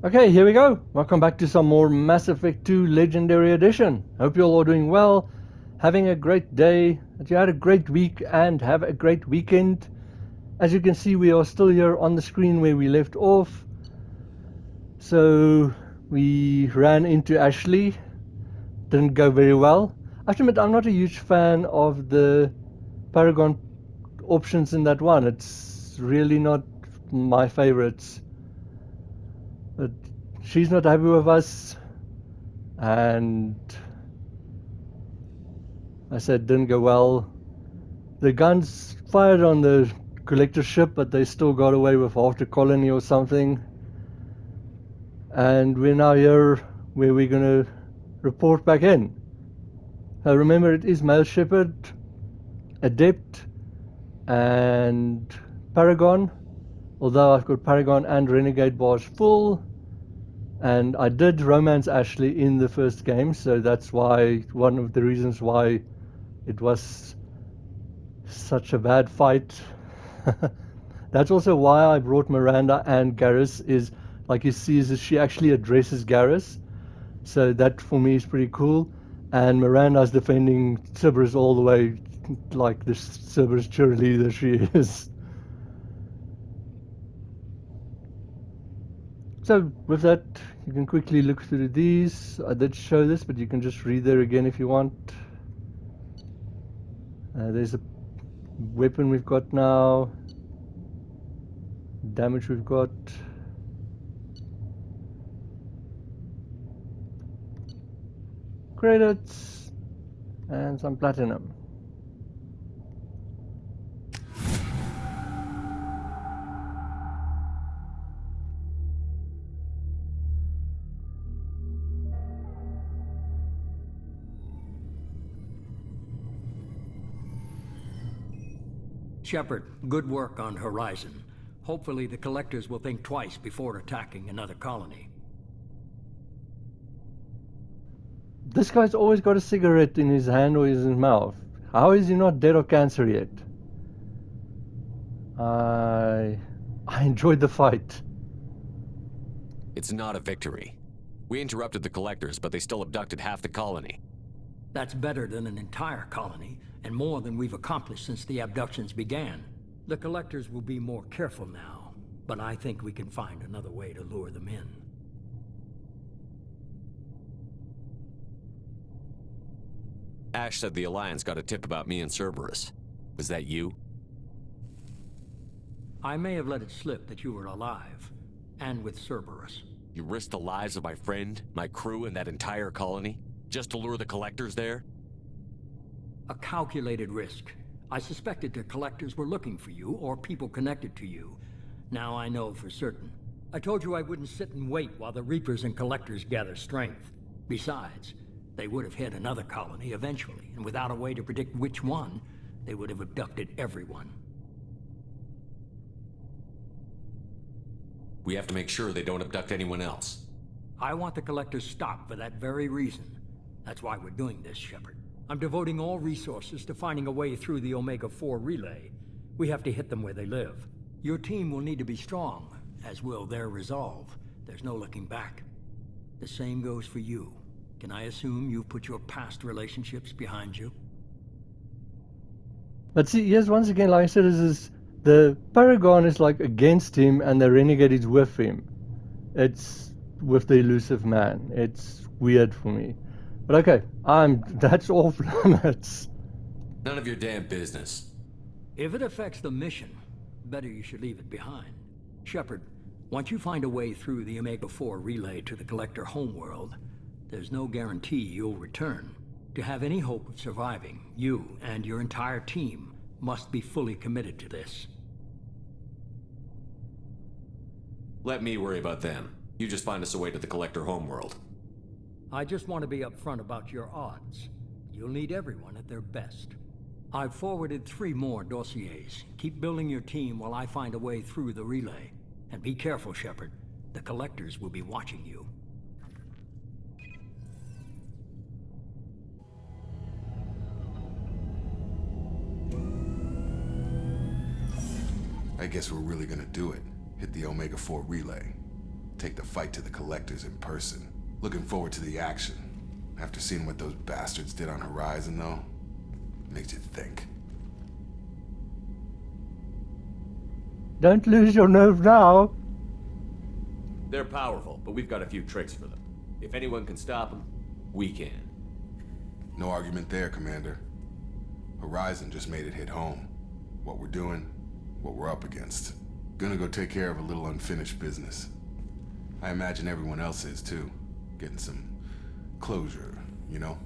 Okay, here we go. Welcome back to some more Mass Effect 2 Legendary Edition. Hope you're all doing well, having a great day, that you had a great week and have a great weekend. As you can see, we are still here on the screen where we left off. So we ran into Ashley. Didn't go very well. I have to admit, I'm not a huge fan of the Paragon options in that one. It's really not my favorites. But she's not happy with us, and I said didn't go well. The guns fired on the collector ship, but they still got away with half the colony or something. And we're now here where we're gonna report back in. Remember, it is male Shepard, Adept, and Paragon. Although I've got Paragon and Renegade bars full, and I did romance Ashley in the first game, so that's why one of the reasons why it was such a bad fight. That's also why I brought Miranda and Garrus. Is like you see, is she actually addresses Garrus, so that for me is pretty cool. And Miranda's defending Cerberus all the way, like this Cerberus cheerleader she is. So with that, you can quickly look through these. I did show this, but you can just read there again if you want. There's a weapon we've got now, damage we've got. Credits and some platinum. Shepard, good work on Horizon. Hopefully the Collectors will think twice before attacking another colony. This guy's always got a cigarette in his hand or in his mouth. How is he not dead of cancer yet? I enjoyed the fight. It's not a victory. We interrupted the Collectors, but they still abducted half the colony. That's better than an entire colony, and more than we've accomplished since the abductions began. The Collectors will be more careful now, but I think we can find another way to lure them in. Ash said the Alliance got a tip about me and Cerberus. Was that you? I may have let it slip that you were alive, and with Cerberus. You risked the lives of my friend, my crew, and that entire colony? Just to lure the Collectors there? A calculated risk. I suspected the Collectors were looking for you, or people connected to you. Now I know for certain. I told you I wouldn't sit and wait while the Reapers and Collectors gather strength. Besides, they would have hit another colony eventually, and without a way to predict which one, they would have abducted everyone. We have to make sure they don't abduct anyone else. I want the Collectors stopped for that very reason. That's why we're doing this, Shepard. I'm devoting all resources to finding a way through the Omega-4 relay. We have to hit them where they live. Your team will need to be strong, as will their resolve. There's no looking back. The same goes for you. Can I assume you've put your past relationships behind you? But see, yes, once again, like I said, is the Paragon is like against him and the Renegade is with him. It's with the elusive man. It's weird for me. But okay, that's off limits. None of your damn business. If it affects the mission, better you should leave it behind. Shepard, once you find a way through the Omega-4 relay to the Collector homeworld, there's no guarantee you'll return. To have any hope of surviving, you and your entire team must be fully committed to this. Let me worry about them. You just find us a way to the Collector homeworld. I just want to be upfront about your odds. You'll need everyone at their best. I've forwarded 3 more dossiers. Keep building your team while I find a way through the relay. And be careful, Shepard. The Collectors will be watching you. I guess we're really gonna do it. Hit the Omega-4 relay. Take the fight to the Collectors in person. Looking forward to the action. After seeing what those bastards did on Horizon, though, makes you think. Don't lose your nerve now. They're powerful, but we've got a few tricks for them. If anyone can stop them, we can. No argument there, Commander. Horizon just made it hit home. What we're doing, what we're up against. Gonna go take care of a little unfinished business. I imagine everyone else is too. Getting some closure, you know?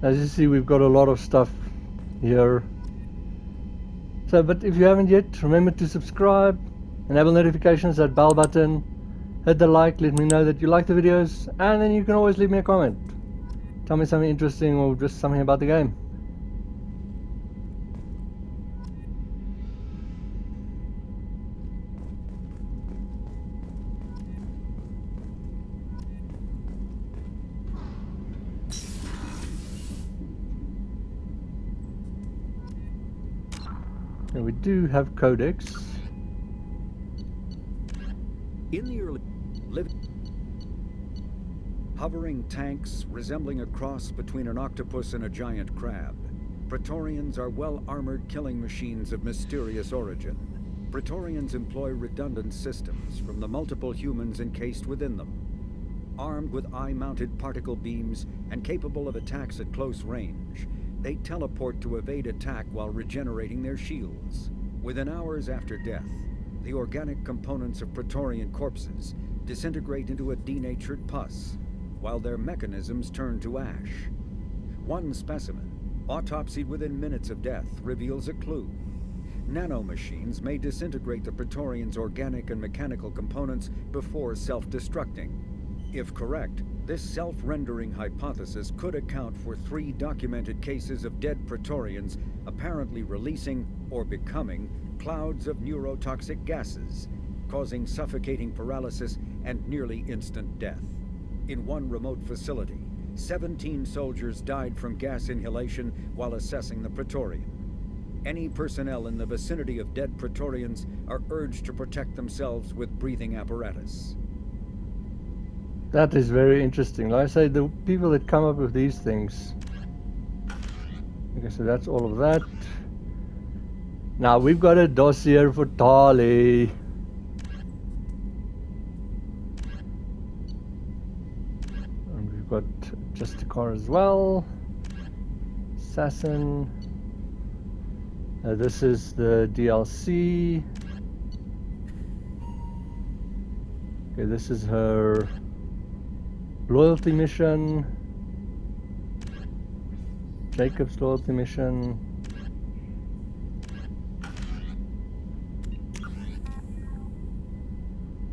As you see, we've got a lot of stuff here. So, but if you haven't yet, remember to subscribe, enable notifications, that bell button, hit the like, let me know that you like the videos, and then you can always leave me a comment. Tell me something interesting or just something about the game. And we do have codex. In the early hovering tanks resembling a cross between an octopus and a giant crab, Praetorians are well-armored killing machines of mysterious origin. Praetorians employ redundant systems from the multiple humans encased within them. Armed with eye-mounted particle beams and capable of attacks at close range, they teleport to evade attack while regenerating their shields. Within hours after death, the organic components of Praetorian corpses disintegrate into a denatured pus, while their mechanisms turn to ash. One specimen, autopsied within minutes of death, reveals a clue. Nanomachines may disintegrate the Praetorians' organic and mechanical components before self-destructing. If correct, this self-rendering hypothesis could account for 3 documented cases of dead Praetorians apparently releasing or becoming clouds of neurotoxic gases, causing suffocating paralysis and nearly instant death. In one remote facility, 17 soldiers died from gas inhalation while assessing the Praetorian. Any personnel in the vicinity of dead Praetorians are urged to protect themselves with breathing apparatus. That is very interesting. Like I say, the people that come up with these things. Okay, so that's all of that. Now we've got a dossier for Tali. And we've got just a car as well. Assassin. This is the DLC. Okay, this is her loyalty mission. Jacob's loyalty mission.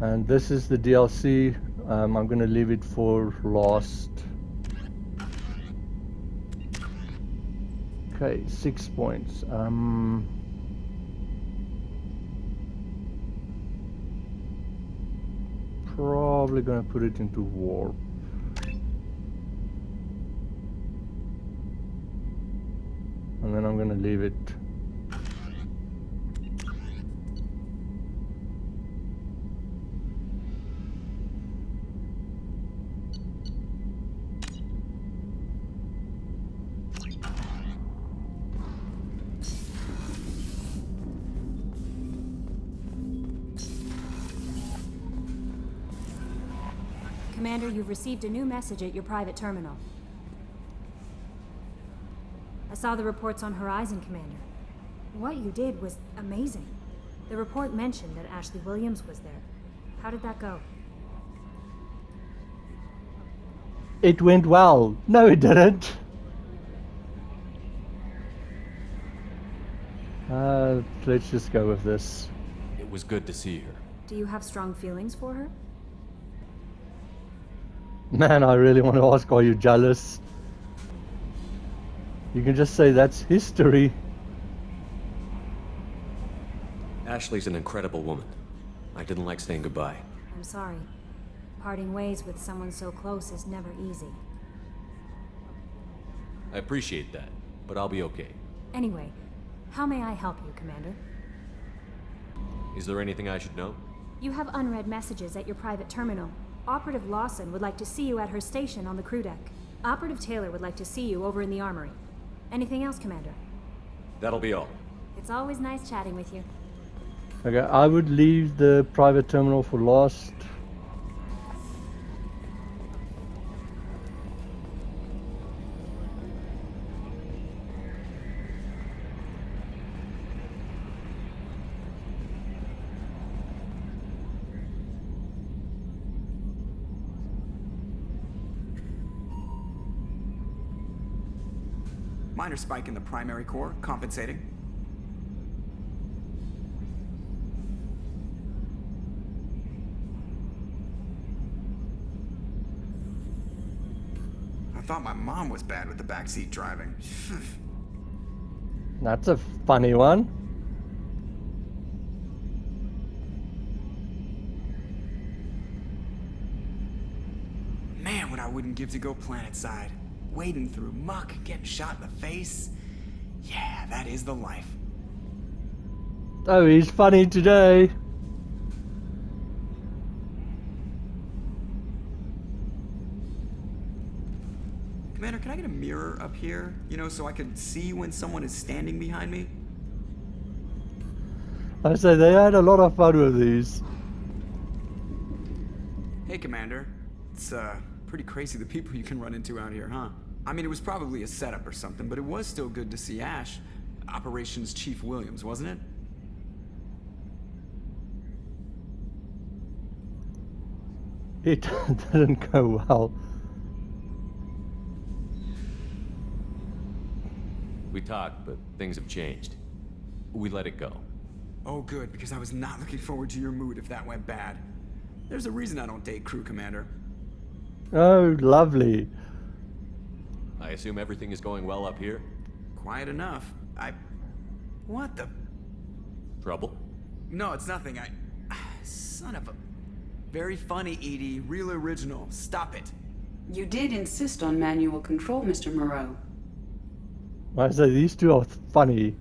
And this is the DLC. I'm going to leave it for last. Okay, 6 points. Probably going to put it into warp. And then I'm going to leave it. Commander, you've received a new message at your private terminal. I saw the reports on Horizon, Commander. What you did was amazing. The report mentioned that Ashley Williams was there. How did that go? It went well. No, it didn't. Let's just go with this. It was good to see her. Do you have strong feelings for her? Man, I really want to ask, are you jealous? You can just say that's history. Ashley's an incredible woman. I didn't like saying goodbye. I'm sorry. Parting ways with someone so close is never easy. I appreciate that, but I'll be okay. Anyway, how may I help you, Commander? Is there anything I should know? You have unread messages at your private terminal. Operative Lawson would like to see you at her station on the crew deck. Operative Taylor would like to see you over in the armory. Anything else, Commander? That'll be all. It's always nice chatting with you. Okay, I would leave the private terminal for last. Minor spike in the primary core, compensating. I thought my mom was bad with the backseat driving. That's a funny one. Man, what I wouldn't give to go planetside. Wading through muck, getting shot in the face. Yeah, that is the life. Oh, he's funny today. Commander, can I get a mirror up here? You know, so I could see when someone is standing behind me? I say they had a lot of fun with these. Hey, Commander. It's, pretty crazy the people you can run into out here, huh? I mean, it was probably a setup or something, but it was still good to see Ash. Operations Chief Williams, wasn't it? It didn't go well. We talked, but things have changed. We let it go. Oh, good, because I was not looking forward to your mood if that went bad. There's a reason I don't date crew, Commander. Oh, lovely. I assume everything is going well up here? Quiet enough. What the... Trouble? No, it's nothing. Son of a... Very funny, Edie. Real original. Stop it. You did insist on manual control, Mr. Moreau. I say these two are funny.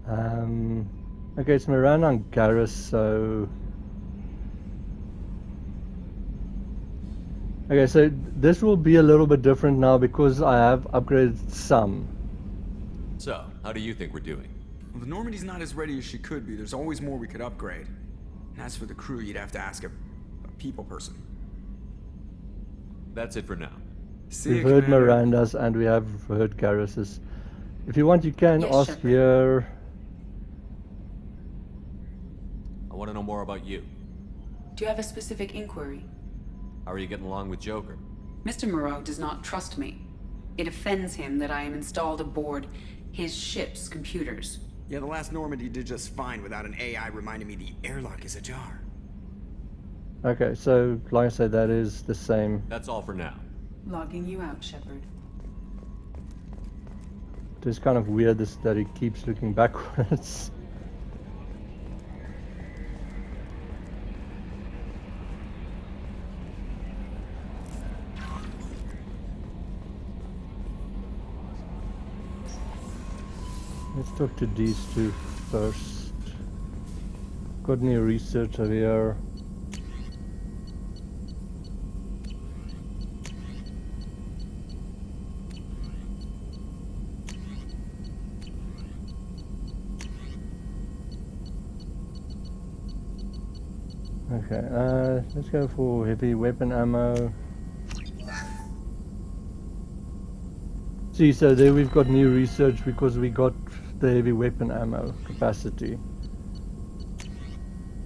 Okay, it's Miranda and Garrus, so... Okay, so this will be a little bit different now because I have upgraded some. So, how do you think we're doing? Well, the Normandy's not as ready as she could be. There's always more we could upgrade. And as for the crew, you'd have to ask a people person. That's it for now. See We've you, heard Commander. Miranda's and we have heard Garrus's. If you want, you can Yes, ask Shepard. here. I want to know more about you. Do you have a specific inquiry? How are you getting along with Joker? Mr. Moreau does not trust me. It offends him that I am installed aboard his ship's computers. Yeah, the last Normandy did just fine without an AI reminding me the airlock is ajar. Okay, so like I said, that is the same. That's all for now. Logging you out, Shepard. It's kind of weird that he keeps looking backwards. Let's talk to these two first. Got any research over here? Okay, let's go for heavy weapon ammo. See, so there we've got new research because we got the heavy weapon ammo capacity.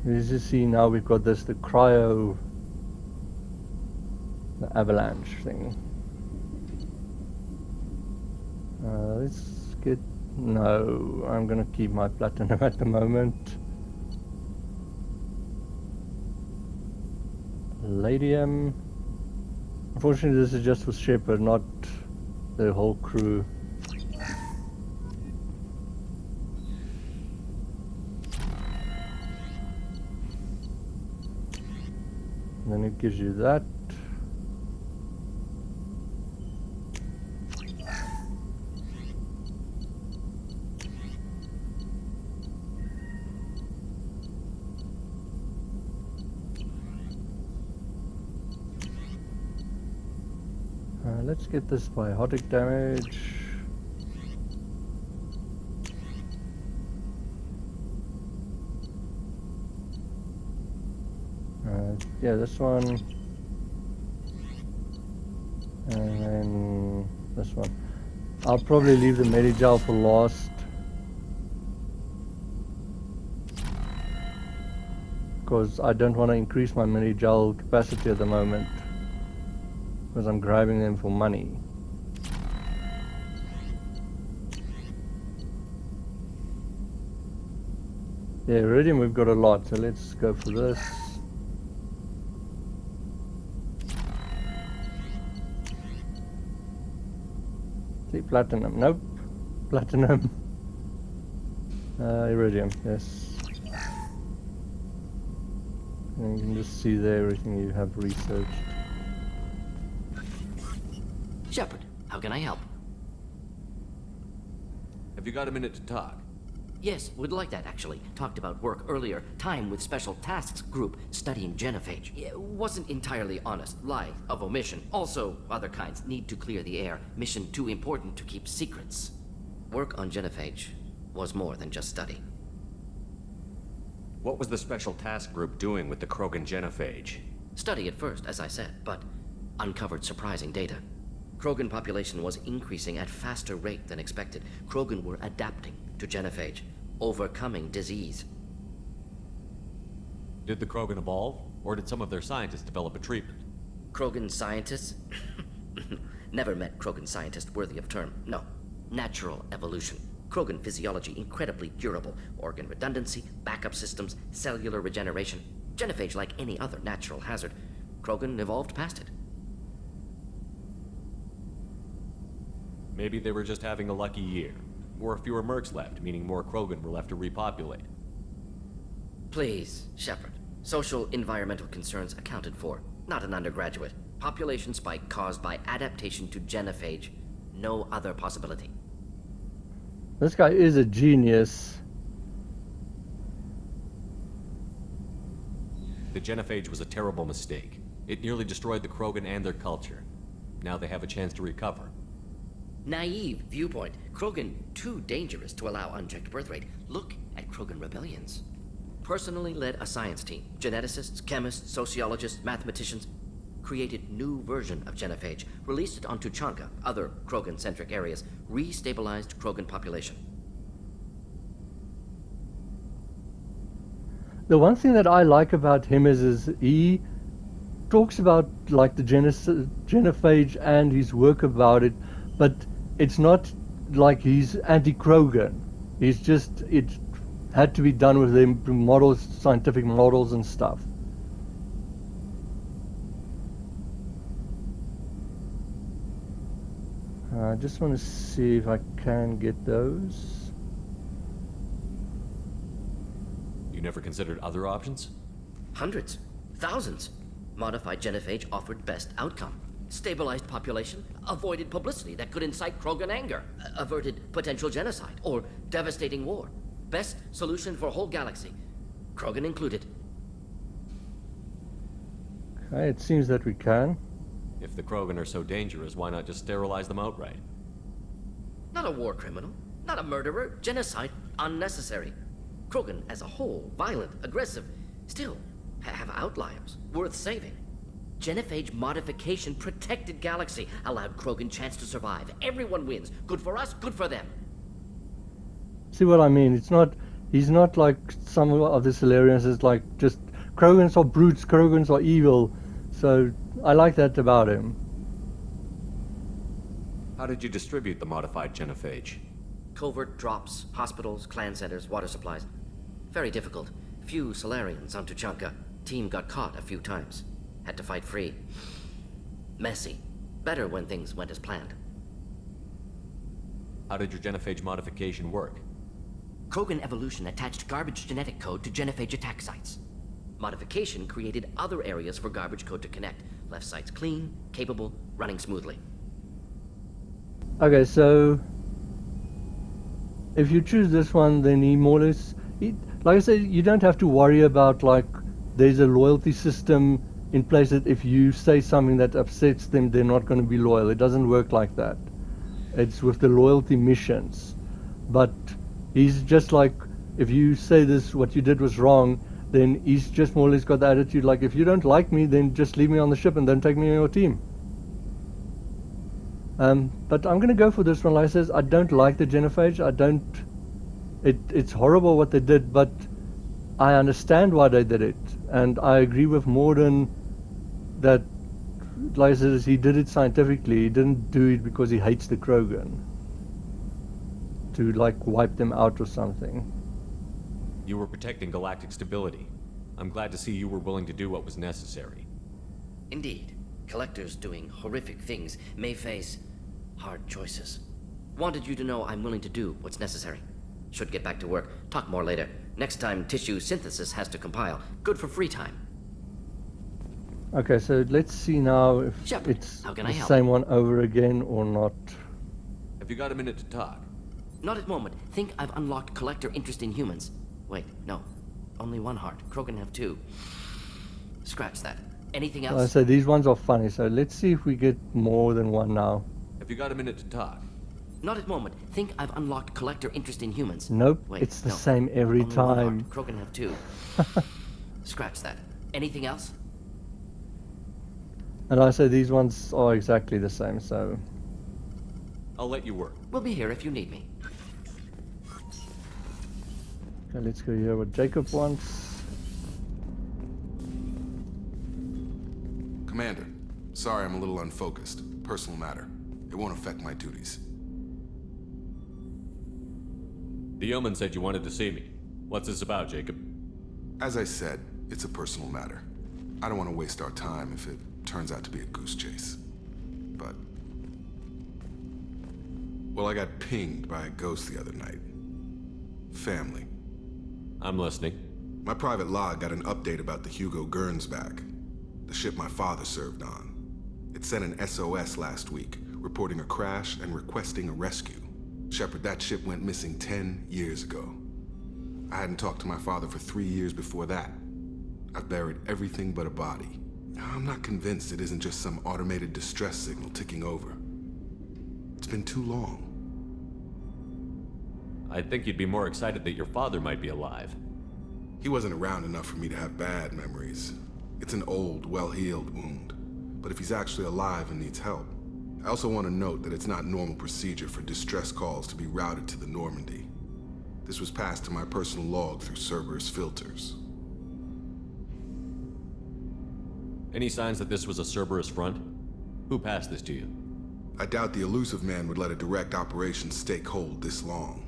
As you see now, we've got this, the cryo, the avalanche thing. Let's get, no, I'm gonna keep my platinum at the moment. Palladium. Unfortunately, this is just for Shepard, not the whole crew. And then it gives you that. Let's get this biotic damage. Yeah, this one. And then this one. I'll probably leave the Medigel for last. Because I don't want to increase my Medigel capacity at the moment. Because I'm grabbing them for money. Yeah, Iridium we've got a lot, so let's go for this. See, platinum, nope. Platinum. Iridium, yes. And you can just see there everything you have researched. Shepard, how can I help? Have you got a minute to talk? Yes, would like that actually. Talked about work earlier. Time with Special Tasks Group studying genophage. It wasn't entirely honest. Lie of omission. Also, other kinds. Need to clear the air. Mission too important to keep secrets. Work on genophage was more than just study. What was the Special Task Group doing with the Krogan genophage? Study at first, as I said, but uncovered surprising data. Krogan population was increasing at faster rate than expected. Krogan were adapting to genophage, overcoming disease. Did the Krogan evolve, or did some of their scientists develop a treatment? Krogan scientists? Never met Krogan scientist worthy of term. No. Natural evolution. Krogan physiology incredibly durable. Organ redundancy, backup systems, cellular regeneration. Genophage like any other natural hazard. Krogan evolved past it. Maybe they were just having a lucky year. Or fewer mercs left, meaning more Krogan were left to repopulate. Please, Shepard. Social environmental concerns accounted for. Not an undergraduate. Population spike caused by adaptation to genophage. No other possibility. This guy is a genius. The genophage was a terrible mistake. It nearly destroyed the Krogan and their culture. Now they have a chance to recover. Naive viewpoint. Krogan too dangerous to allow unchecked birth rate. Look at Krogan rebellions. Personally led a science team. Geneticists, chemists, sociologists, mathematicians. Created new version of genophage. Released it on Tuchanka, other Krogan-centric areas. Restabilized Krogan population. The one thing that I like about him is he talks about like the genophage and his work about it, but it's not like he's anti-Krogan. He's just, it had to be done with the models, scientific models and stuff. I just want to see if I can get those. You never considered other options? Hundreds. Thousands. Modified genophage offered best outcome. Stabilized population, avoided publicity that could incite Krogan anger, averted potential genocide, or devastating war. Best solution for whole galaxy, Krogan included. Okay, it seems that we can. If the Krogan are so dangerous, why not just sterilize them outright? Not a war criminal, not a murderer, genocide, unnecessary. Krogan as a whole, violent, aggressive, still have outliers, worth saving. Genophage modification protected galaxy, allowed Krogan chance to survive. Everyone wins. Good for us, good for them. See what I mean? It's not, he's not like some of the Solarians is like just, Krogans are brutes, Krogans are evil. So I like that about him. How did you distribute the modified genophage? Covert drops, hospitals, clan centers, water supplies. Very difficult. Few Solarians on Tuchanka. Team got caught a few times. Had to fight free. Messy. Better when things went as planned. How did your genophage modification work? Krogan evolution attached garbage genetic code to genophage attack sites. Modification created other areas for garbage code to connect. Left sites clean, capable, running smoothly. Okay, so if you choose this one, then he more or less, like I said, you don't have to worry about like there's a loyalty system in place that if you say something that upsets them, they're not going to be loyal. It doesn't work like that. It's with the loyalty missions. But he's just like, if you say this, what you did was wrong, then he's just more or less got the attitude like, if you don't like me, then just leave me on the ship and don't take me on your team. But I'm going to go for this one. Like I says, I don't like the genophage. I don't. It's horrible what they did, but I understand why they did it, and I agree with Morden that, like I says, he did it scientifically. He didn't do it because he hates the Krogan to like wipe them out or something. You were protecting galactic stability. I'm glad to see you were willing to do what was necessary. Indeed. Collectors doing horrific things may face hard choices. Wanted you to know I'm willing to do what's necessary. Should get back to work. Talk more later. Next time tissue synthesis has to compile. Good for free time. Okay, so let's see now if Shepard, it's how can the I help? same one over again or not. Have you got a minute to talk? Not at moment. Think I've unlocked collector interest in humans. Wait, no. Only one heart. Krogan have two. Scratch that. Anything Like I else? say, these ones are funny, so let's see if we get more than one now. Have you got a minute to talk? Not at moment. Think I've unlocked collector interest in humans. Nope, Wait, it's the no. same every Only one time. heart. Krogan have two. Scratch that. Anything else? And I say these ones are exactly the same, so I'll let you work. We'll be here if you need me. okay, let's go hear what Jacob wants. Commander, sorry I'm a little unfocused. Personal matter. It won't affect my duties. The yeoman said you wanted to see me. What's this about, Jacob? As I said, it's a personal matter. I don't want to waste our time if it turns out to be a goose chase. But... well, I got pinged by a ghost the other night. Family. I'm listening. My private log got an update about the Hugo Gernsback, the ship my father served on. It sent an SOS last week, reporting a crash and requesting a rescue. Shepard, that ship went missing 10 years ago. I hadn't talked to my father for 3 years before that. I've buried everything but a body. I'm not convinced it isn't just some automated distress signal ticking over. It's been too long. I think you'd be more excited that your father might be alive. He wasn't around enough for me to have bad memories. It's an old, well-healed wound. But if he's actually alive and needs help, I also want to note that it's not normal procedure for distress calls to be routed to the Normandy. This was passed to my personal log through Cerberus filters. Any signs that this was a Cerberus front? Who passed this to you? I doubt the elusive man would let a direct operations stake hold this long.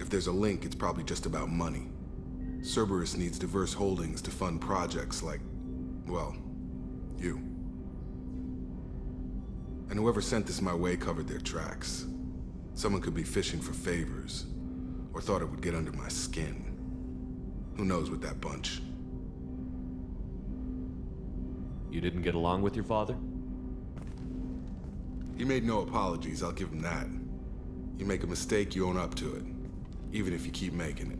If there's a link, it's probably just about money. Cerberus needs diverse holdings to fund projects like, well, you. And whoever sent this my way covered their tracks. Someone could be fishing for favors, or thought it would get under my skin. Who knows with that bunch? You didn't get along with your father? He made no apologies, I'll give him that. You make a mistake, you own up to it. Even if you keep making it.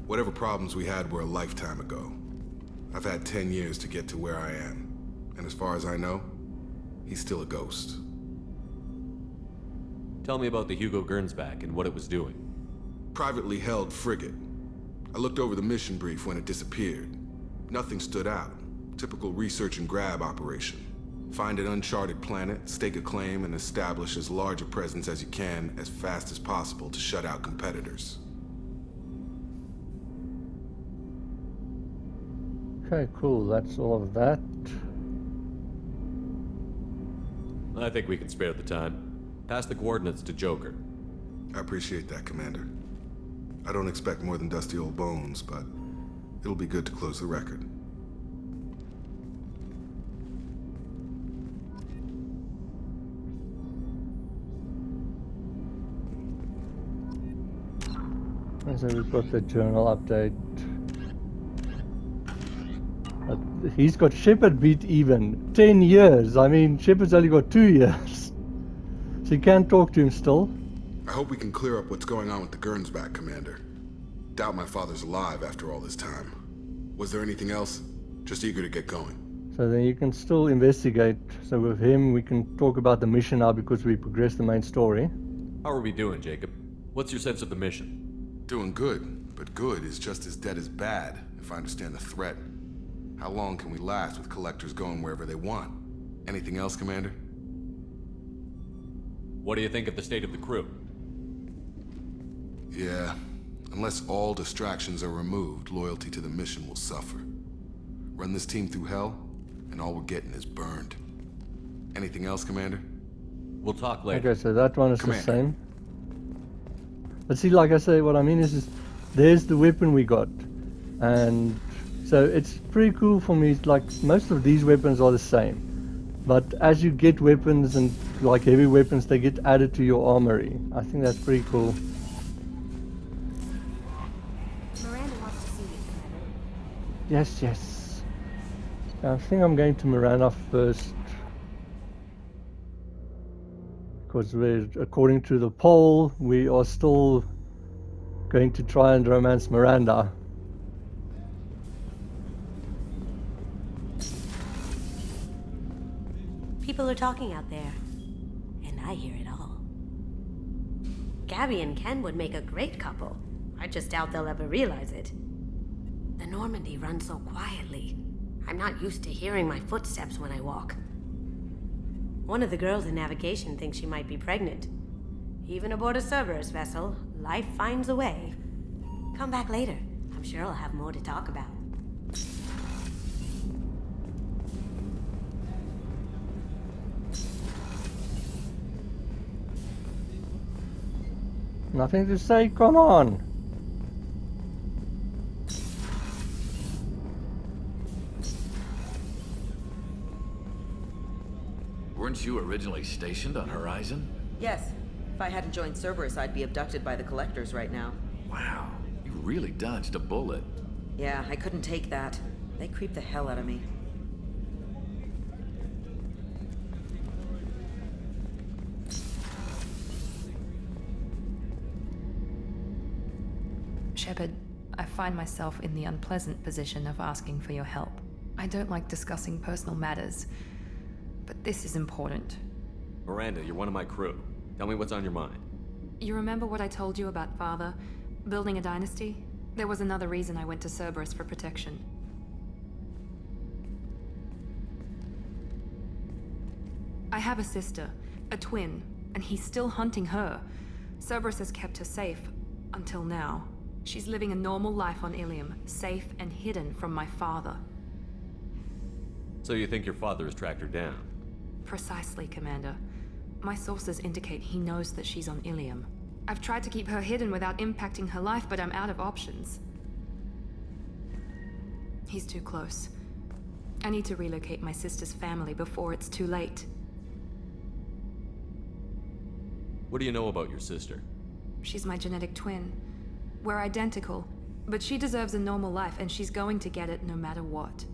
Whatever problems we had were a lifetime ago. I've had 10 years to get to where I am. And as far as I know, he's still a ghost. Tell me about the Hugo Gernsback and what it was doing. Privately held frigate. I looked over the mission brief when it disappeared. Nothing stood out. Typical research and grab operation. Find an uncharted planet, stake a claim, and establish as large a presence as you can as fast as possible to shut out competitors. Okay, cool. That's all of that. I think we can spare the time. Pass the coordinates to Joker. I appreciate that, Commander. I don't expect more than dusty old bones, but it'll be good to close the record. And so we've got the journal update. He's got Shepard beat even. 10 years. I mean, Shepard's only got 2 years. So you can't talk to him still. I hope we can clear up what's going on with the Gernsback, Commander. Doubt my father's alive after all this time. Was there anything else? Just eager to get going. So then you can still investigate. So with him, we can talk about the mission now because we progressed the main story. How are we doing, Jacob? What's your sense of the mission? Doing good, but good is just as dead as bad, if I understand the threat. How long can we last with collectors going wherever they want? Anything else, Commander? What do you think of the state of the crew? Yeah, unless all distractions are removed, loyalty to the mission will suffer. Run this team through hell, and all we're getting is burned. Anything else, Commander? We'll talk later. Okay, so that one is Commander. the same. But see, like I say, what I mean is there's the weapon we got. And so it's pretty cool for me. Like, most of these weapons are the same. But as you get weapons and like heavy weapons, they get added to your armory. I think that's pretty cool. Miranda wants to see you, Commander. Yes, yes. I think I'm going to Miranda first. Because according to the poll, we are still going to try and romance Miranda. People are talking out there, and I hear it all. Gabby and Ken would make a great couple. I just doubt they'll ever realize it. The Normandy runs so quietly. I'm not used to hearing my footsteps when I walk. One of the girls in navigation thinks she might be pregnant. Even aboard a Cerberus vessel, life finds a way. Come back later. I'm sure I'll have more to talk about. Nothing to say, come on. Weren't you originally stationed on Horizon? Yes. If I hadn't joined Cerberus, I'd be abducted by the Collectors right now. Wow, you really dodged a bullet. Yeah, I couldn't take that. They creep the hell out of me. Shepard, I find myself in the unpleasant position of asking for your help. I don't like discussing personal matters, but this is important. Miranda, you're one of my crew. Tell me what's on your mind. You remember what I told you about Father? Building a dynasty? There was another reason I went to Cerberus for protection. I have a sister, a twin, and he's still hunting her. Cerberus has kept her safe, until now. She's living a normal life on Ilium, safe and hidden from my father. So you think your father has tracked her down? Precisely, Commander. My sources indicate he knows that she's on Ilium. I've tried to keep her hidden without impacting her life, but I'm out of options. He's too close. I need to relocate my sister's family before it's too late. What do you know about your sister? She's my genetic twin. We're identical, but she deserves a normal life, and she's going to get it no matter what.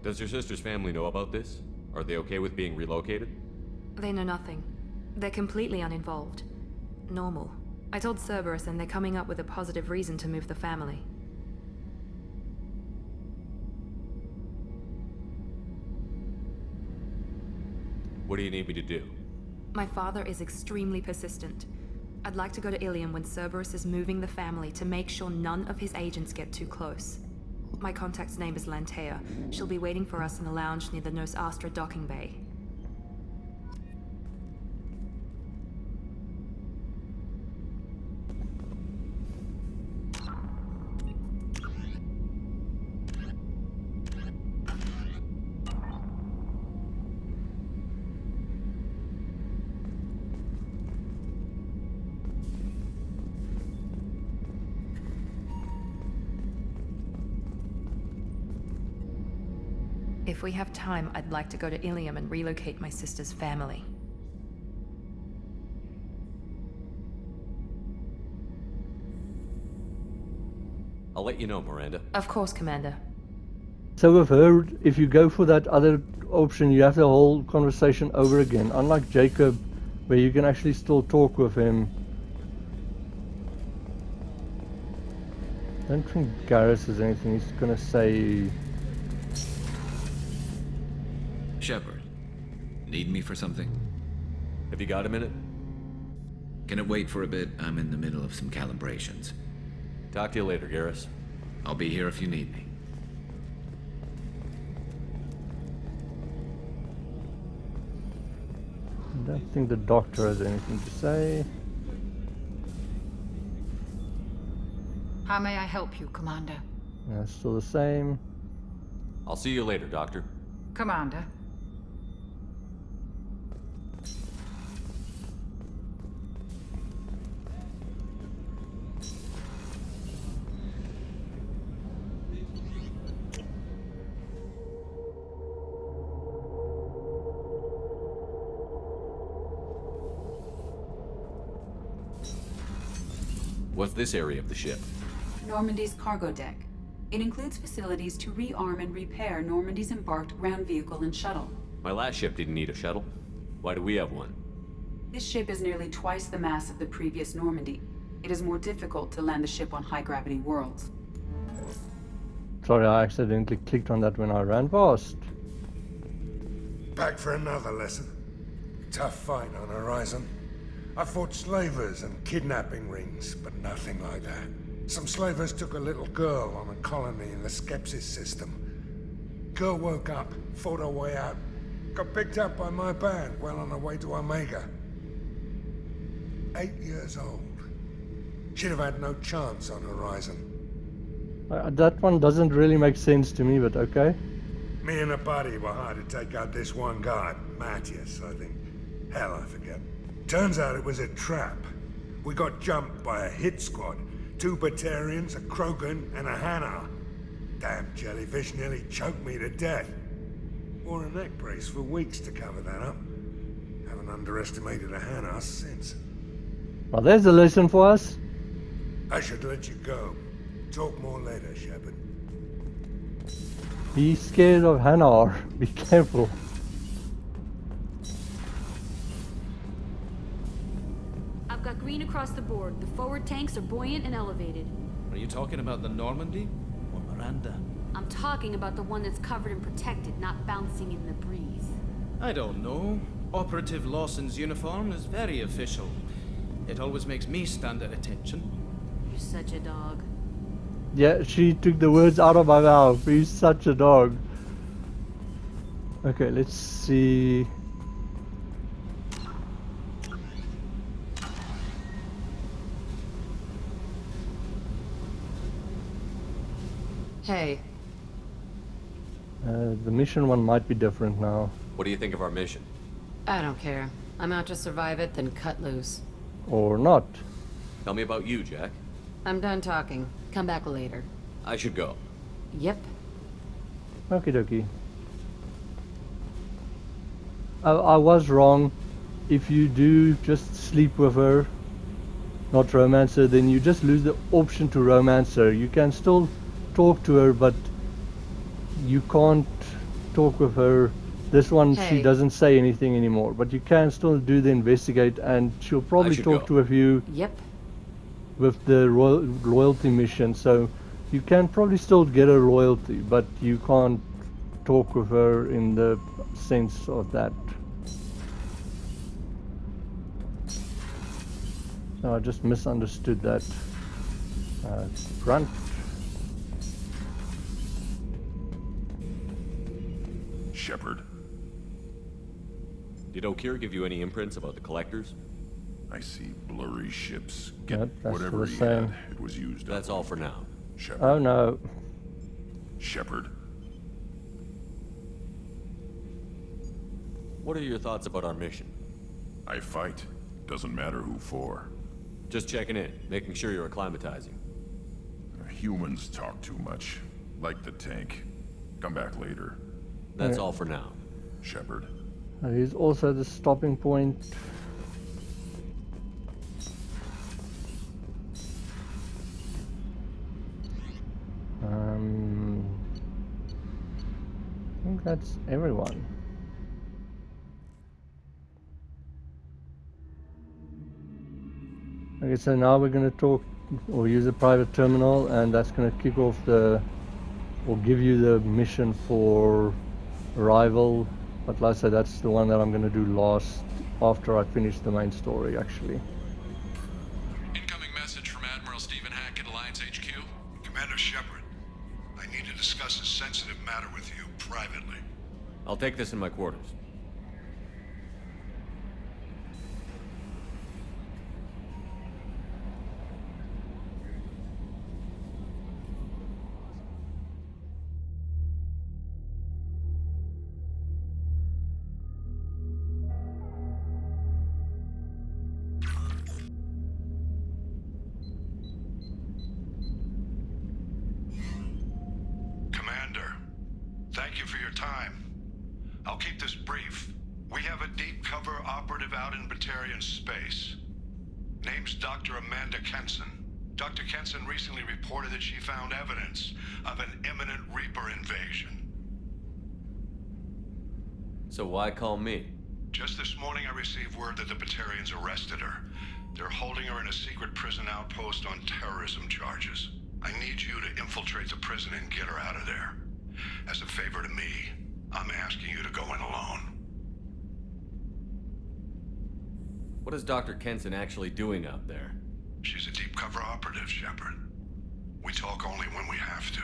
Does your sister's family know about this? Are they okay with being relocated? They know nothing. They're completely uninvolved. Normal. I told Cerberus, and they're coming up with a positive reason to move the family. What do you need me to do? My father is extremely persistent. I'd like to go to Ilium when Cerberus is moving the family to make sure none of his agents get too close. My contact's name is Lantea. She'll be waiting for us in a lounge near the Nos Astra docking bay. If we have time, I'd like to go to Ilium and relocate my sister's family. I'll let you know, Miranda. Of course, Commander. So with her, if you go for that other option, you have the whole conversation over again. Unlike Jacob, where you can actually still talk with him. don't think Garrus has anything. He's gonna say... Shepard, need me for something? Have you got a minute? Can it wait for a bit? I'm in the middle of some calibrations. Talk to you later, Garrus. I'll be here if you need me. I don't think the doctor has anything to say. How may I help you, Commander? That's still the same. I'll see you later, Doctor. Commander. What's this area of the ship? Normandy's cargo deck. It includes facilities to rearm and repair Normandy's embarked ground vehicle and shuttle. My last ship didn't need a shuttle. Why do we have one? This ship is nearly twice the mass of the previous Normandy. It is more difficult to land the ship on high-gravity worlds. Sorry, I accidentally clicked on that when I ran past. Back for another lesson. Tough fight on Horizon. I fought slavers and kidnapping rings, but nothing like that. Some slavers took a little girl on a colony in the Skepsis system. Girl woke up, fought her way out, got picked up by my band well on her way to Omega. 8 years old. She'd have had no chance on Horizon. That one doesn't really make sense to me, but okay. Me and a buddy were hired to take out this one guy, Matthias, I think. Hell, I forget. Turns out it was a trap. We got jumped by a hit squad. 2 Batarians, a Krogan, and a Hanar. Damn jellyfish nearly choked me to death. Wore a neck brace for weeks to cover that up. Haven't underestimated a Hanar since. Well, there's a lesson for us. I should let you go. Talk more later, Shepard. Be scared of Hanar. Be careful. I've got green across the board. The forward tanks are buoyant and elevated. Are you talking about the Normandy or Miranda? I'm talking about the one that's covered and protected, not bouncing in the breeze. I don't know. Operative Lawson's uniform is very official. It always makes me stand at attention. You're such a dog. Yeah, she took the words out of my mouth. He's such a dog. Okay, let's see. Hey. The mission one might be different now. What do you think of our mission? I don't care. I'm out to survive it, then cut loose. Or not. Tell me about you, Jack. I'm done talking. Come back later. I should go. Yep. Okie dokie. I was wrong. If you do just sleep with her, not romance her, then you just lose the option to romance her. You can still talk to her, but you can't talk with her. This one, Hey. she doesn't say anything anymore, but you can still do the investigate, and she'll probably talk with you. Yep. With the loyalty mission, so you can probably still get her loyalty, but you can't talk with her in the sense of that. No, I just misunderstood that. Grunt. Shepard. Did O'Keefe give you any imprints about the collectors? I see blurry ships. Get Yep, that's whatever what he I'm had. saying. It was used That's up. all for now. Shepard. Oh no. Shepard. What are your thoughts about our mission? I fight. Doesn't matter who for. Just checking in, making sure you're acclimatizing. Humans talk too much. Like the tank. Come back later. That's all for now. Shepard. Here's also the stopping point. I think that's everyone. Okay, so now we're going to talk or use a private terminal, and that's going to kick off the, or give you the mission for Arrival. But like I said, that's the one that I'm going to do last, after I finish the main story, actually. Incoming message from Admiral Stephen Hackett, Alliance HQ. Commander Shepard, I need to discuss a sensitive matter with you privately. I'll take this in my quarters. Commander, thank you for your time. I'll keep this brief. We have a deep cover operative out in Batarian space. Name's Dr. Amanda Kenson. Dr. Kenson recently reported that she found evidence of an imminent Reaper invasion. So why call me? Just this morning I received word that the Batarians arrested her. They're holding her in a secret prison outpost on terrorism charges. I need you to infiltrate the prison and get her out of there. As a favor to me, I'm asking you to go in alone. What is Dr. Kenson actually doing out there? She's a deep cover operative, Shepard. We talk only when we have to.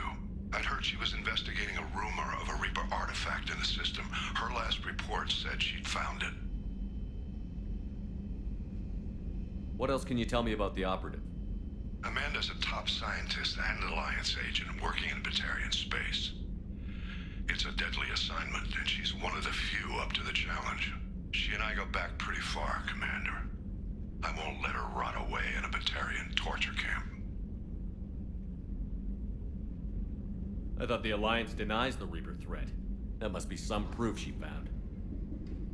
I'd heard she was investigating a rumor of a Reaper artifact in the system. Her last report said she'd found it. What else can you tell me about the operative? Amanda's a top scientist and Alliance agent working in Batarian space. It's a deadly assignment, and she's one of the few up to the challenge. She and I go back pretty far, Commander. I won't let her rot away in a Batarian torture camp. I thought the Alliance denies the Reaper threat. That must be some proof she found.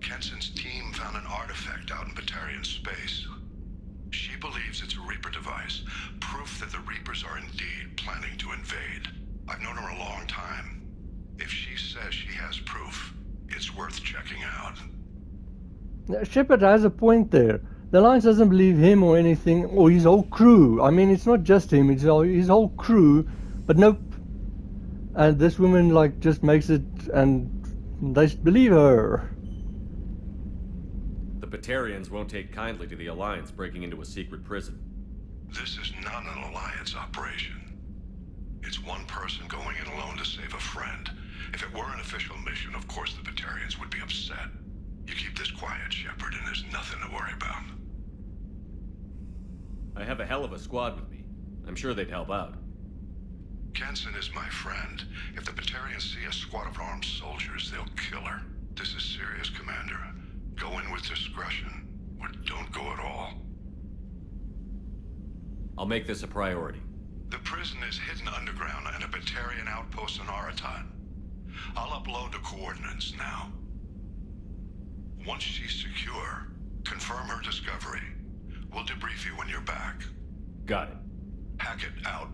Kenson's team found an artifact out in Batarian space. She believes it's a Reaper device, proof that the Reapers are indeed planning to invade. I've known her a long time. If she says she has proof, it's worth checking out. Now, Shepard has a point there. The Alliance doesn't believe him or anything, or his whole crew. I mean, it's not just him, it's his whole crew, but nope. And this woman, like, just makes it, and they believe her. The Batarians won't take kindly to the Alliance breaking into a secret prison. This is not an Alliance operation. It's one person going in alone to save a friend. If it were an official mission, of course the Batarians would be upset. You keep this quiet, Shepard, and there's nothing to worry about. I have a hell of a squad with me. I'm sure they'd help out. Kenson is my friend. If the Batarians see a squad of armed soldiers, they'll kill her. This is serious, Commander. Go in with discretion, or don't go at all. I'll make this a priority. The prison is hidden underground in a Batarian outpost on Aratat. I'll upload the coordinates now. Once she's secure, confirm her discovery. We'll debrief you when you're back. Got it. Hackett out.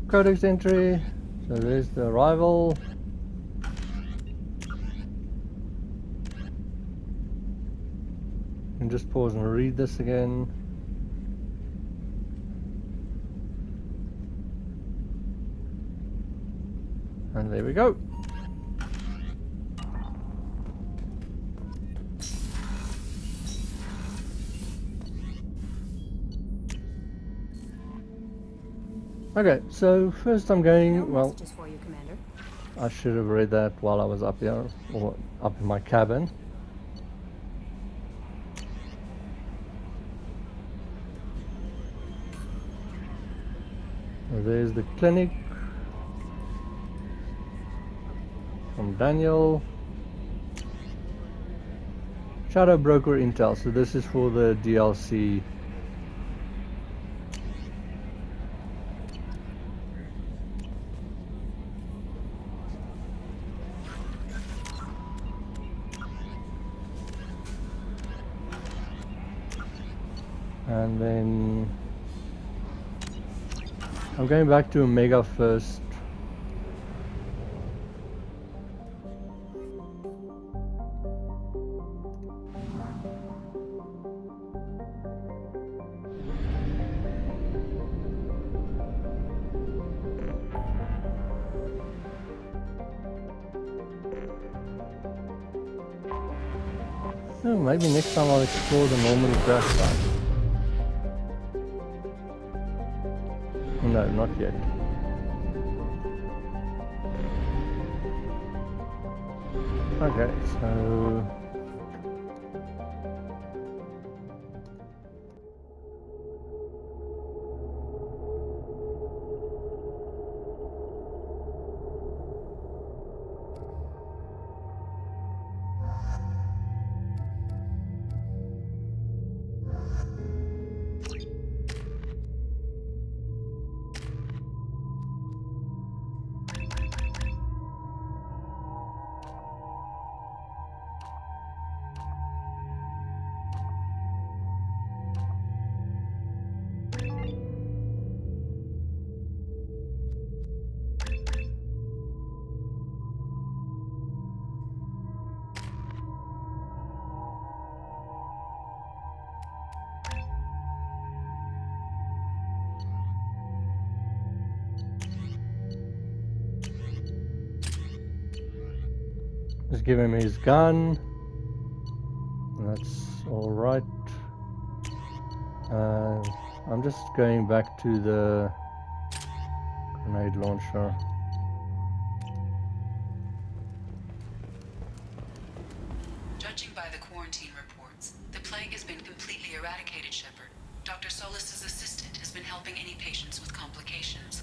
Codex entry. So there's the arrival. And just pause and read this again. And there we go. Okay, so first I'm going, well, For you, Commander. I should have read that while I was up here, or up in my cabin. So there's the clinic from Daniel. Shadow Broker Intel, so this is for the DLC. And then I'm going back to Omega first. Oh, maybe next time I'll explore the normal grass side. No, not yet. Okay, so... Just give him his gun. That's all right. I'm just going back to the grenade launcher. Judging by the quarantine reports, the plague has been completely eradicated, Shepard. Dr. Solis's assistant has been helping any patients with complications.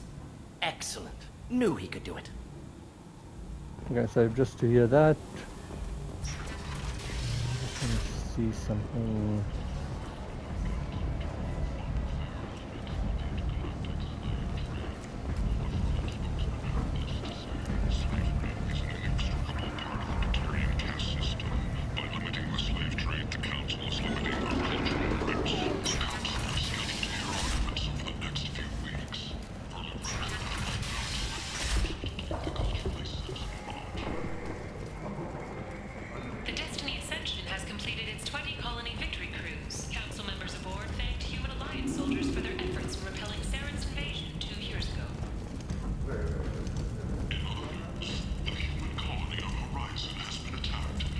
Excellent. Knew he could do it. Okay, so just to hear that, let me see something.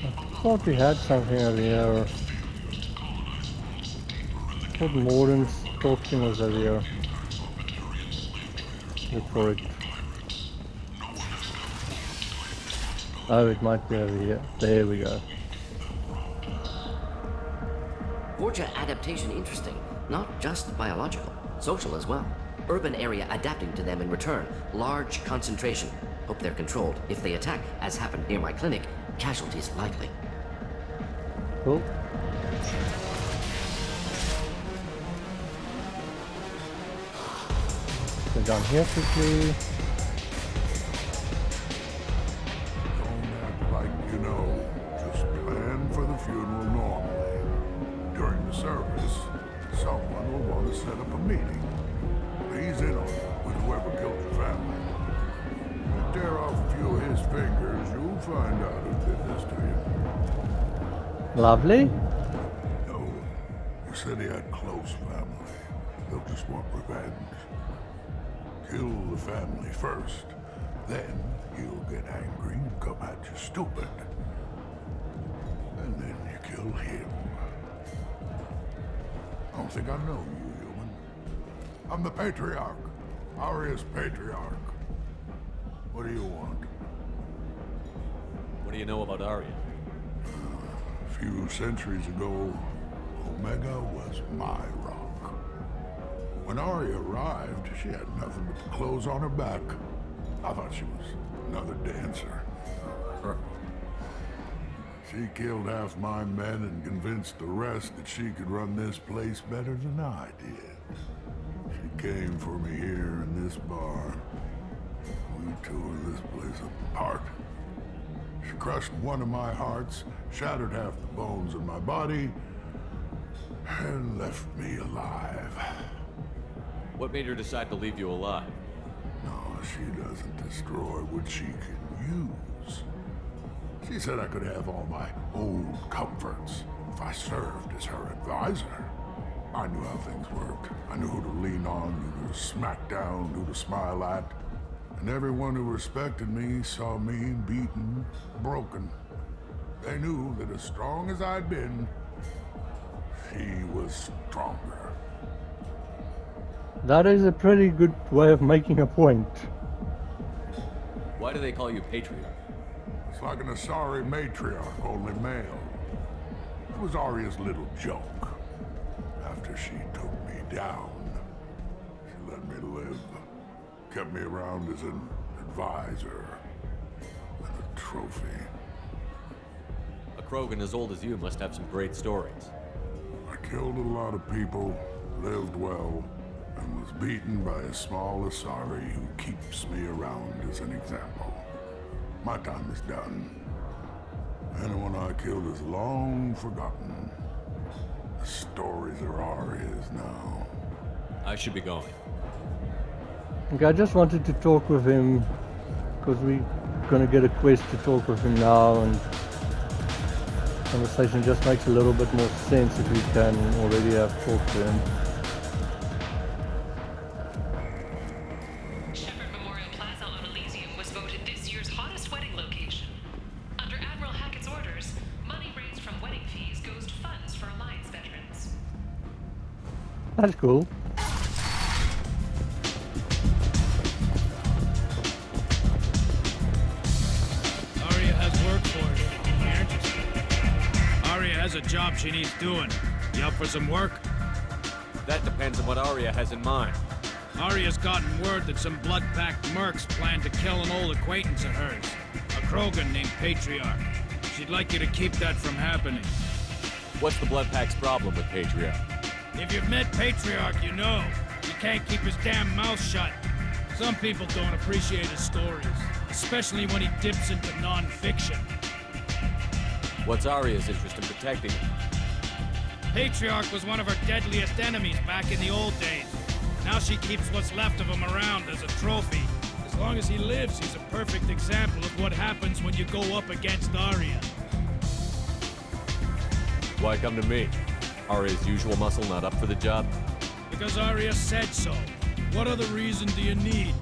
I thought we had something over here. I thought Morden's talking was over here. Look for it. Oh, it might be over here. There we go. Vorja adaptation interesting. Not just biological, social as well. Urban area adapting to them in return. Large concentration. Hope they're controlled. If they attack, as happened near my clinic, casualties likely. Cool. Go down here quickly. Don't act like you know. Just plan for the funeral normally. During the service, someone will want to set up a meeting. He's in on it with whoever killed your family. You tear off a few of his fingers, you'll find out who did this to you. Lovely. No, you said he had close family. They'll just want revenge. Kill the family first, then he'll get angry and come at you stupid. And then you kill him. I don't think I know you, human. I'm the Patriarch. Aria's Patriarch. What do you want? What do you know about Aria? A few centuries ago, Omega was my rock. When Aria arrived, she had nothing but the clothes on her back. I thought she was another dancer. She killed half my men and convinced the rest that she could run this place better than I did. She came for me here in this bar. We tore this place apart. She crushed one of my hearts, shattered half the bones in my body, and left me alive. What made her decide to leave you alive? No, she doesn't destroy what she can use. She said I could have all my old comforts if I served as her advisor. I knew how things worked. I knew who to lean on, who to smack down, who to smile at. And everyone who respected me saw me beaten, broken. They knew that as strong as I'd been, she was stronger. That is a pretty good way of making a point. Why do they call you Patriarch? It's like an Asari matriarch, only male. It was Aria's little joke. After she took me down, she let me live. Kept me around as an advisor and a trophy. A Krogan as old as you must have some great stories. I killed a lot of people, lived well, and was beaten by a small Asari who keeps me around as an example. My time is done. Anyone I killed is long forgotten. The stories are Aria's now. I should be going. Okay, I just wanted to talk with him because we're gonna get a quest to talk with him now, and conversation just makes a little bit more sense if we can already have talked to him. Shepard Memorial Plaza on Elysium was voted this year's hottest wedding location. Under Admiral Hackett's orders, money raised from wedding fees goes to funds for Alliance veterans. That's cool. Aria has work for you. You're interested? Aria has a job she needs doing. You up for some work? That depends on what Aria has in mind. Aria's gotten word that some blood-packed mercs plan to kill an old acquaintance of hers, a Krogan named Patriarch. She'd like you to keep that from happening. What's the Bloodpack's problem with Patriarch? If you've met Patriarch, you know. He can't keep his damn mouth shut. Some people don't appreciate his stories, especially when he dips into non-fiction. What's Aria's interest in protecting him? Patriarch was one of her deadliest enemies back in the old days. Now she keeps what's left of him around as a trophy. As long as he lives, he's a perfect example of what happens when you go up against Aria. Why come to me? Aria's usual muscle not up for the job? Because Aria said so. What other reason do you need?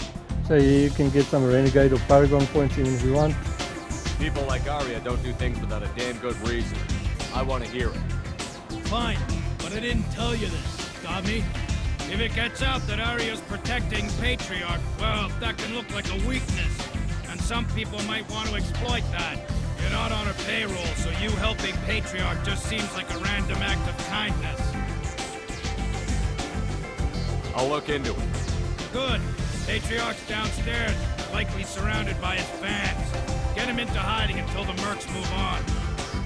So you can get some Renegade or Paragon points even if you want. People like Aria don't do things without a damn good reason. I want to hear it. Fine, but I didn't tell you this. Got me? If it gets out that Aria's protecting Patriarch, well, that can look like a weakness. And some people might want to exploit that. You're not on her payroll, so you helping Patriarch just seems like a random act of kindness. I'll look into it. Good. Patriarch's downstairs, likely surrounded by his fans. Get him into hiding until the mercs move on.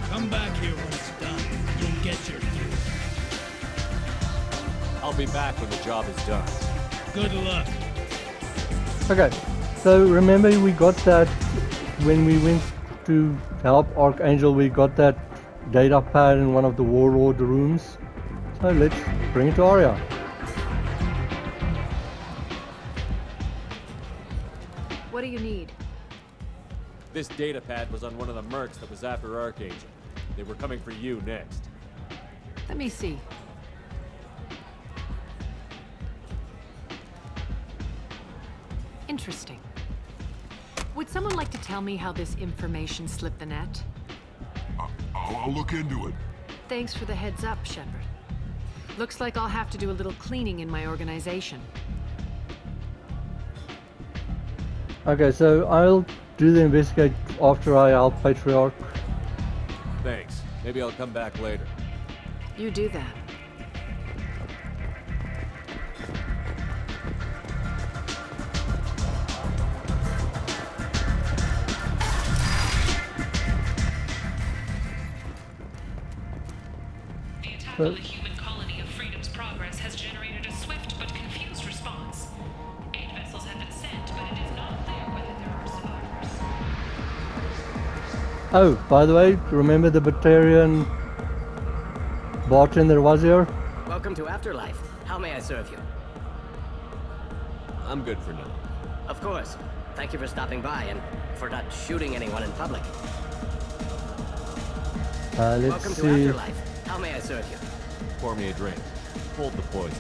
Come back here when it's done. You'll get your due. I'll be back when the job is done. Good luck. Okay, so remember we got that when we went to help Archangel, we got that data pad in one of the Warlord rooms. So let's bring it to Aria. What do you need? This data pad was on one of the mercs that was after Archangel. They were coming for you next. Let me see. Interesting. Would someone like to tell me how this information slipped the net? I'll look into it. Thanks for the heads up, Shepard. Looks like I'll have to do a little cleaning in my organization. Okay, so I'll do the investigate after I help Patriarch. Thanks. Maybe I'll come back later. You do that. The attack on the human colony of Freedom's Progress has generated a swift but confused response. 8 vessels have been sent, but it is not clear whether there are survivors. Oh, by the way, remember the Batarian bartender was here? Welcome to Afterlife. How may I serve you? I'm good for now. Of course. Thank you for stopping by and for not shooting anyone in public. Let's Welcome to see. Afterlife. How may I serve you? Pour me a drink. Hold the poison.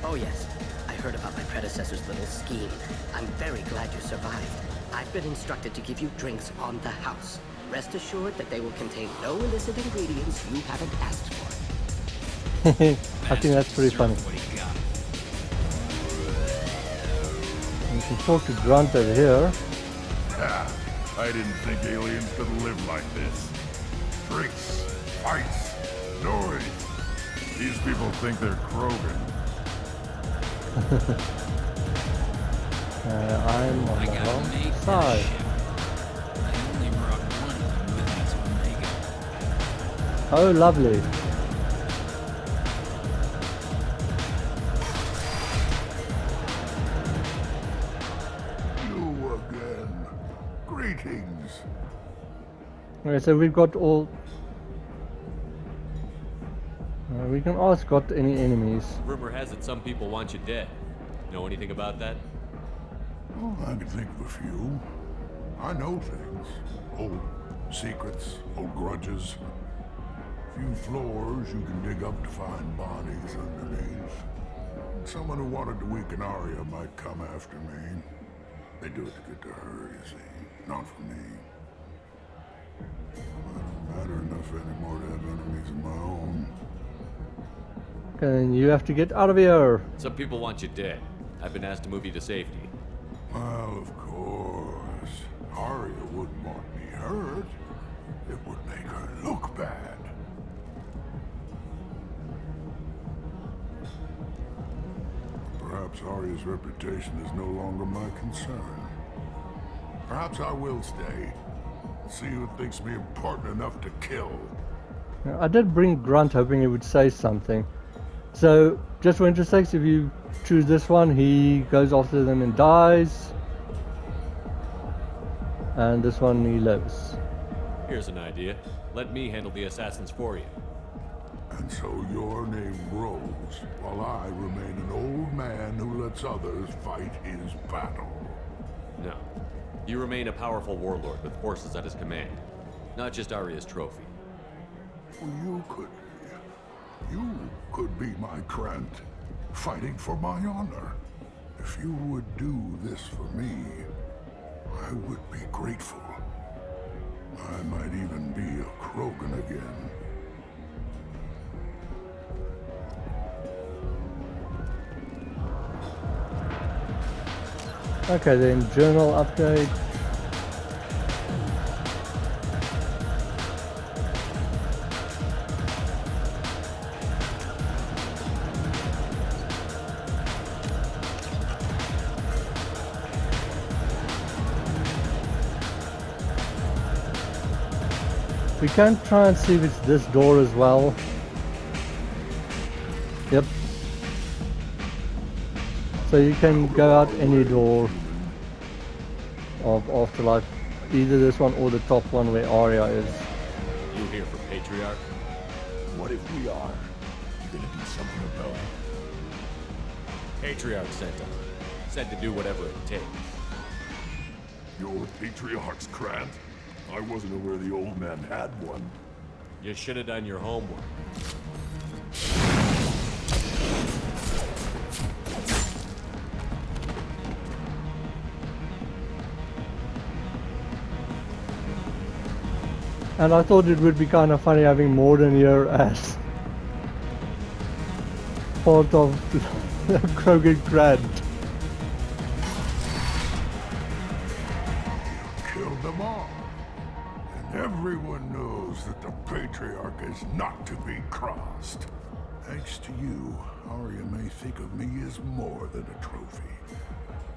Oh yes. I heard about my predecessor's little scheme. I'm very glad you survived. I've been instructed to give you drinks on the house. Rest assured that they will contain no illicit ingredients you haven't asked for. I think that's pretty funny. You can talk to Grunt over here. I didn't think aliens could live like this. Drinks, fights, noise. These people think they're Krogan. I'm on the wrong side. Oh, lovely. You again. Greetings. Okay, so we've got all... we can ask, got any enemies? Rumor has it some people want you dead. Know anything about that? Oh, I can think of a few. I know things. Old secrets, old grudges. Few floors you can dig up to find bodies underneath. Someone who wanted to weaken Aria might come after me. They do it to get to her, you see. Not for me. I don't matter enough anymore to have enemies of my own. Okay, then you have to get out of here. Some people want you dead. I've been asked to move you to safety. Well, of course. Aria wouldn't want me hurt. It would make her look bad. Perhaps Aria's reputation is no longer my concern. Perhaps I will stay. See who thinks me important enough to kill. Now, I did bring Grunt hoping he would say something. So, just for interest sakes, if you choose this one, he goes after them and dies. And this one, he lives. Here's an idea. Let me handle the assassins for you. And so your name grows, while I remain an old man who lets others fight his battle. No. You remain a powerful warlord with forces at his command. Not just Aria's trophy. You could be my Trent, fighting for my honor. If you would do this for me, I would be grateful. I might even be a Krogan again. Okay, then journal update. We can try and see if it's this door as well. Yep. So you can go out any door of Afterlife, either this one or the top one where Aria is. You here for Patriarch? What if we are? You gonna do something about it? Patriarch sent him. Said to do whatever it takes. You're Patriarch's Grant? I wasn't aware the old man had one. You should have done your homework. And I thought it would be kind of funny having Morden here as part of the Krogan Grant. Killed them all. And everyone knows that the Patriarch is not to be crossed. Thanks to you, Aria may think of me as more than a trophy.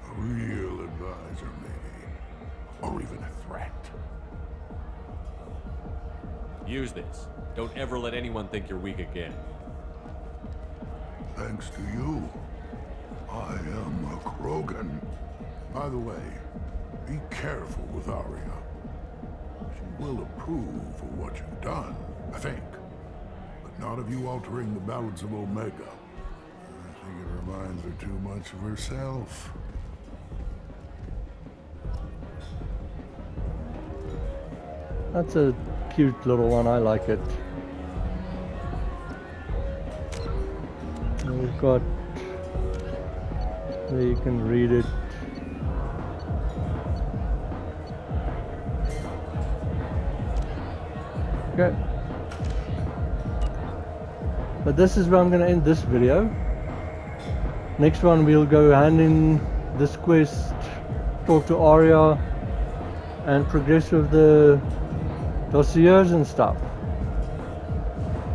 A real advisor, maybe. Or even a threat. Use this. Don't ever let anyone think you're weak again. Thanks to you, I am a Krogan. By the way, be careful with Aria. She will approve of what you've done, I think. But not of you altering the balance of Omega. I think it reminds her too much of herself. That's a cute little one, I like it. And we've got, there you can read it. Okay. But this is where I'm going to end this video. Next one we'll go hand in this quest, talk to Aria, and progress with the dossiers and stuff.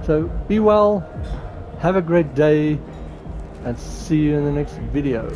So be well, have a great day, and see you in the next video.